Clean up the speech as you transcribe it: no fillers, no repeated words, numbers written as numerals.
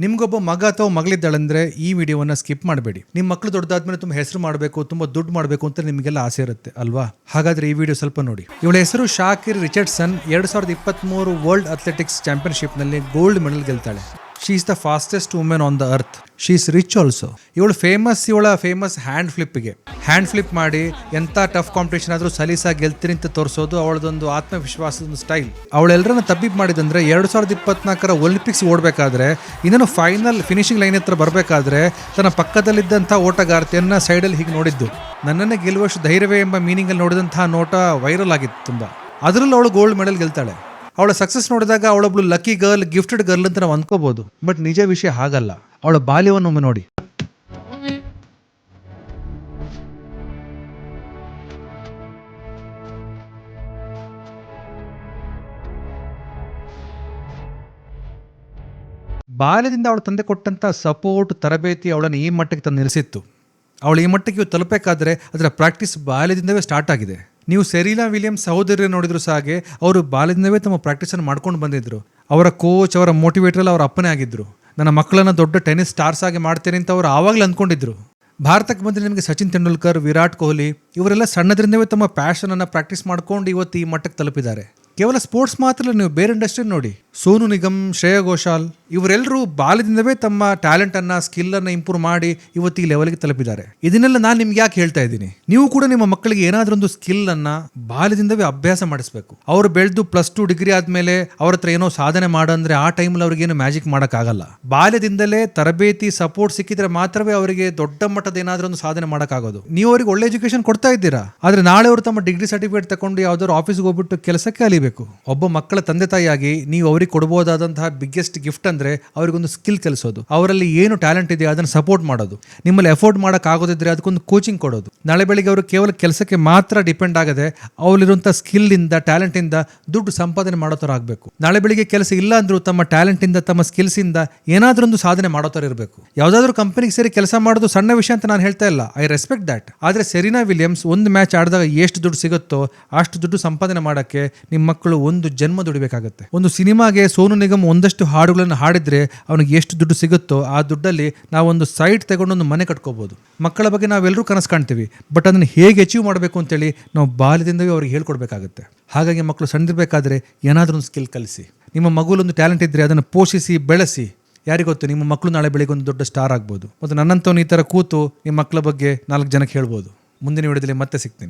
ನಿಮ್ಗೊಬ್ಬ ಮಗ ಅಥವಾ ಮಗಳಿದ್ದಾಳಂದ್ರೆ ಈ ವಿಡಿಯೋವನ್ನ ಸ್ಕಿಪ್ ಮಾಡಬೇಡಿ. ನಿಮ್ಮ ಮಕ್ಕಳು ದೊಡ್ಡದಾದ್ಮೇಲೆ ತುಂಬ ಹೆಸರು ಮಾಡಬೇಕು, ತುಂಬ ದುಡ್ಡು ಮಾಡಬೇಕು ಅಂತ ನಿಮಗೆಲ್ಲ ಆಸೆ ಇರುತ್ತೆ ಅಲ್ವಾ? ಹಾಗಾದ್ರೆ ಈ ವಿಡಿಯೋ ಸ್ವಲ್ಪ ನೋಡಿ. ಇವಳ ಹೆಸರು ಶಾಕಿರ್ ರಿಚರ್ಡ್ಸನ್. 2023 ವರ್ಲ್ಡ್ ಅಥ್ಲೆಟಿಕ್ಸ್ ಚಾಂಪಿಯನ್ಶಿಪ್ನಲ್ಲಿ ಗೋಲ್ಡ್ ಮೆಡಲ್ ಗೆಲ್ತಾಳೆ. She is the fastest women on the earth. She is rich also. ಇವಳ ಫೇಮಸ್ ಹ್ಯಾಂಡ್ ಫ್ಲಿಪ್ ಮಾಡಿ ಎಂಥ ಟಫ್ ಕಾಂಪಿಟೇಷನ್ ಆದರೂ ಸಲೀಸಾಗಿ ಗೆಲ್ತೀನಿ ಅಂತ ತೋರಿಸೋದು ಅವಳದೊಂದು ಆತ್ಮವಿಶ್ವಾಸದ ಸ್ಟೈಲ್. ಅವಳೆಲ್ಲರನ್ನ ತಬ್ಬಿಬ್ ಮಾಡಿದಂದ್ರೆ 2024 ಒಲಿಂಪಿಕ್ಸ್ ಓಡಬೇಕಾದ್ರೆ ಇನ್ನೇನು ಫೈನಲ್ ಫಿನಿಶಿಂಗ್ ಲೈನ್ ಹತ್ರ ಬರಬೇಕಾದ್ರೆ ತನ್ನ ಪಕ್ಕದಲ್ಲಿದ್ದಂಥ ಓಟಗಾರ್ತಿಯನ್ನ ಸೈಡಲ್ಲಿ ಹೀಗೆ ನೋಡಿದ್ದು. ನನ್ನನ್ನೇ ಗೆಲ್ಲುವಷ್ಟು ಧೈರ್ಯವೇ ಎಂಬ ಮೀನಿಂಗಲ್ಲಿ ನೋಡಿದಂತಹ ನೋಟ ವೈರಲ್ ಆಗಿತ್ತು ತುಂಬ. ಅದರಲ್ಲೂ ಅವಳು ಗೋಲ್ಡ್ ಮೆಡಲ್ ಗೆಲ್ತಾಳೆ. ಅವಳ ಸಕ್ಸಸ್ ನೋಡಿದಾಗ ಅವಳೊಬ್ಳು ಲಕ್ಕಿ ಗರ್ಲ್, ಗಿಫ್ಟೆಡ್ ಗರ್ಲ್ ಅಂತ ನಾವು ಅನ್ಕೋಬಹುದು. ಬಟ್ ನಿಜ ವಿಷಯ ಹಾಗಲ್ಲ. ಅವಳ ಬಾಲ್ಯವನ್ನೊಮ್ಮೆ ನೋಡಿ. ಬಾಲ್ಯದಿಂದ ಅವಳ ತಂದೆ ಕೊಟ್ಟಂತ ಸಪೋರ್ಟ್, ತರಬೇತಿ ಅವಳನ್ನು ಈ ಮಟ್ಟಕ್ಕೆ ತಂದು ನಿಲ್ಲಿಸಿತ್ತು. ಅವಳು ಈ ಮಟ್ಟಕ್ಕೆ ತಲುಪಬೇಕಾದ್ರೆ ಅದರ ಪ್ರಾಕ್ಟೀಸ್ ಬಾಲ್ಯದಿಂದವೇ ಸ್ಟಾರ್ಟ್ ಆಗಿದೆ. ನೀವು ಸೆರೀನಾ ವಿಲಿಯಮ್ಸ್ ಸಹೋದರಿ ನೋಡಿದ್ರು ಸಹ ಹಾಗೆ ಅವರು ಬಾಲ್ಯದಿಂದವೇ ತಮ್ಮ ಪ್ರಾಕ್ಟೀಸನ್ನು ಮಾಡ್ಕೊಂಡು ಬಂದಿದ್ರು. ಅವರ ಕೋಚ್, ಅವರ ಮೋಟಿವೇಟರ್ ಎಲ್ಲ ಅವರ ಅಪ್ಪನೇ ಆಗಿದ್ರು. ನನ್ನ ಮಕ್ಕಳನ್ನ ದೊಡ್ಡ ಟೆನ್ನಿಸ್ ಸ್ಟಾರ್ಸ್ ಆಗಿ ಮಾಡ್ತೇನೆ ಅಂತ ಅವರು ಆವಾಗಲೇ ಅಂದ್ಕೊಂಡಿದ್ರು. ಭಾರತಕ್ಕೆ ಬಂದರೆ ನಿಮಗೆ ಸಚಿನ್ ತೆಂಡೂಲ್ಕರ್, ವಿರಾಟ್ ಕೊಹ್ಲಿ ಇವರೆಲ್ಲ ಸಣ್ಣದ್ರಿಂದವೇ ತಮ್ಮ ಪ್ಯಾಷನನ್ನು ಪ್ರಾಕ್ಟೀಸ್ ಮಾಡ್ಕೊಂಡು ಇವತ್ತು ಈ ಮಟ್ಟಕ್ಕೆ ತಲುಪಿದ್ದಾರೆ. ಕೇವಲ ಸ್ಪೋರ್ಟ್ಸ್ ಮಾತ್ರ, ನೀವು ಬೇರೆ ಇಂಡಸ್ಟ್ರಿ ನೋಡಿ, ಸೋನು ನಿಗಮ್, ಶ್ರೇಯಾ ಘೋಷಾಲ್ ಇವರೆಲ್ಲರೂ ಬಾಲ್ಯದಿಂದವೇ ತಮ್ಮ ಟ್ಯಾಲೆಂಟನ್ನು, ಸ್ಕಿಲ್ಲನ್ನು ಇಂಪ್ರೂವ್ ಮಾಡಿ ಇವತ್ತು ಈ ಲೆವೆಲ್ಗೆ ತಲುಪಿದ್ದಾರೆ. ಇದನ್ನೆಲ್ಲ ನಾನು ನಿಮ್ಗೆ ಯಾಕೆ ಹೇಳ್ತಾ ಇದ್ದೀನಿ? ನೀವು ಕೂಡ ನಿಮ್ಮ ಮಕ್ಕಳಿಗೆ ಏನಾದರೂ ಒಂದು ಸ್ಕಿಲ್ಲನ್ನು ಬಾಲ್ಯದಿಂದವೇ ಅಭ್ಯಾಸ ಮಾಡಿಸ್ಬೇಕು. ಅವರು ಬೆಳೆದು +2 ಡಿಗ್ರಿ ಆದಮೇಲೆ ಅವ್ರ ಹತ್ರ ಏನೋ ಸಾಧನೆ ಮಾಡಂದ್ರೆ ಆ ಟೈಮಲ್ಲಿ ಅವ್ರಿಗೇನು ಮ್ಯಾಜಿಕ್ ಮಾಡೋಕ್ಕಾಗಲ್ಲ. ಬಾಲ್ಯದಿಂದಲೇ ತರಬೇತಿ, ಸಪೋರ್ಟ್ ಸಿಕ್ಕಿದ್ರೆ ಮಾತ್ರವೇ ಅವರಿಗೆ ದೊಡ್ಡ ಮಟ್ಟದ ಏನಾದರೂ ಒಂದು ಸಾಧನೆ ಮಾಡೋಕ್ಕಾಗೋದು. ನೀವು ಅವ್ರಿಗೆ ಒಳ್ಳೆ ಎಜುಕೇಶನ್ ಕೊಡ್ತಾ ಇದ್ದೀರಾ, ಆದರೆ ನಾಳೆ ಅವರು ತಮ್ಮ ಡಿಗ್ರಿ ಸರ್ಟಿಫಿಕೇಟ್ ತಗೊಂಡು ಯಾವ್ದಾದ್ರು ಆಫೀಸ್ಗೆ ಹೋಗ್ಬಿಟ್ಟು ಕೆಲಸಕ್ಕೆ ಅಲಿಬೇಕು. ಒಬ್ಬ ಮಕ್ಕಳ ತಂದೆ ತಾಯಿಯಾಗಿ ನೀವು ಅವ್ರಿಗೆ ಕೊಡಬಹುದಾದಂತಹ ಬಿಗ್ಗೆಸ್ಟ್ ಗಿಫ್ಟ್ ಅಂದ್ರೆ ಅವರಿಗೊಂದು ಸ್ಕಿಲ್ ಕಲಿಸೋದು. ಅವರಲ್ಲಿ ಏನು ಟ್ಯಾಲೆಂಟ್ ಇದೆ ಅದನ್ನು ಸಪೋರ್ಟ್ ಮಾಡೋದು. ನಿಮ್ಮಲ್ಲಿ ಎಫೋರ್ಡ್ ಮಾಡಕ್ ಆಗೋದಿದ್ರೆ ಅದಕ್ಕೊಂದು ಕೋಚಿಂಗ್ ಕೊಡೋದು. ನಾಳೆ ಬೆಳಿಗ್ಗೆ ಅವರು ಕೇವಲ ಕೆಲಸಕ್ಕೆ ಮಾತ್ರ ಡಿಪೆಂಡ್ ಆಗದೆ ಅವರಲ್ಲಿರುವಂತಹ ಸ್ಕಿಲ್ ಇಂದ, ಟ್ಯಾಲೆಂಟ್ ಇಂದ ದುಡ್ಡು ಸಂಪಾದನೆ ಮಾಡೋ ತರ ಆಗಬೇಕು. ನಾಳೆ ಬೆಳಿಗ್ಗೆ ಕೆಲಸ ಇಲ್ಲ ಅಂದ್ರೂ ತಮ್ಮ ಟ್ಯಾಲೆಂಟ್ ಇಂದ, ತಮ್ಮ ಸ್ಕಿಲ್ಸ್ ಇಂದ ಏನಾದ್ರೂ ಒಂದು ಸಾಧನೆ ಮಾಡೋ ತರ ಇರಬೇಕು. ಯಾವ್ದಾದ್ರು ಕಂಪನಿಗೆ ಸೇರಿ ಕೆಲಸ ಮಾಡೋದು ಸಣ್ಣ ವಿಷಯ ಅಂತ ನಾನು ಹೇಳ್ತಾ ಇಲ್ಲ, ಐ ರೆಸ್ಪೆಕ್ಟ್ ದಟ್. ಆದ್ರೆ ಸೆರೀನಾ ವಿಲಿಯಮ್ಸ್ ಒಂದು ಮ್ಯಾಚ್ ಆಡಿದಾಗ ಎಷ್ಟು ದುಡ್ಡು ಸಿಗುತ್ತೋ ಅಷ್ಟು ದುಡ್ಡು ಸಂಪಾದನೆ ಮಾಡಕ್ಕೆ ನಿಮ್ಮ ಮಕ್ಕಳು ಒಂದು ಜನ್ಮ ದುಡಿಬೇಕಾಗುತ್ತೆ. ಒಂದು ಸಿನಿಮಾಗೆ ಸೋನು ನಿಗಮ್ ಒಂದಷ್ಟು ಹಾಡುಗಳನ್ನು ಹಾಡಿದ್ರೆ ಅವನಿಗೆ ಎಷ್ಟು ದುಡ್ಡು ಸಿಗುತ್ತೋ ಆ ದುಡ್ಡಲ್ಲಿ ನಾವೊಂದು ಸೈಟ್ ತಗೊಂಡು ಒಂದು ಮನೆ ಕಟ್ಕೋಬಹುದು. ಮಕ್ಕಳ ಬಗ್ಗೆ ನಾವೆಲ್ಲರೂ ಕನಸು ಕಾಣ್ತೀವಿ, ಬಟ್ ಅದನ್ನು ಹೇಗೆ ಅಚೀವ್ ಮಾಡಬೇಕು ಅಂತೇಳಿ ನಾವು ಬಾಲ್ಯದಿಂದವೇ ಅವ್ರಿಗೆ ಹೇಳ್ಕೊಡ್ಬೇಕಾಗುತ್ತೆ. ಹಾಗಾಗಿ ಮಕ್ಕಳು ಸಣ್ಣದಿರಬೇಕಾದ್ರೆ ಏನಾದರೂ ಒಂದು ಸ್ಕಿಲ್ ಕಲಿಸಿ. ನಿಮ್ಮ ಮಗುಲೊಂದು ಟ್ಯಾಲೆಂಟ್ ಇದ್ದರೆ ಅದನ್ನು ಪೋಷಿಸಿ, ಬೆಳೆಸಿ. ಯಾರಿಗೊತ್ತು, ನಿಮ್ಮ ಮಕ್ಕಳು ನಾಳೆ ಬೆಳಿಗ್ಗೆ ಒಂದು ದೊಡ್ಡ ಸ್ಟಾರ್ ಆಗ್ಬೋದು. ಮತ್ತು ನನ್ನಂತವನು ಈ ಥರ ಕೂತು ನಿಮ್ಮ ಮಕ್ಕಳ ಬಗ್ಗೆ 4 ಜನಕ್ಕೆ ಹೇಳ್ಬೋದು. ಮುಂದಿನ ವಿಡಿಯೋದಲ್ಲಿ ಮತ್ತೆ ಸಿಗ್ತೀನಿ.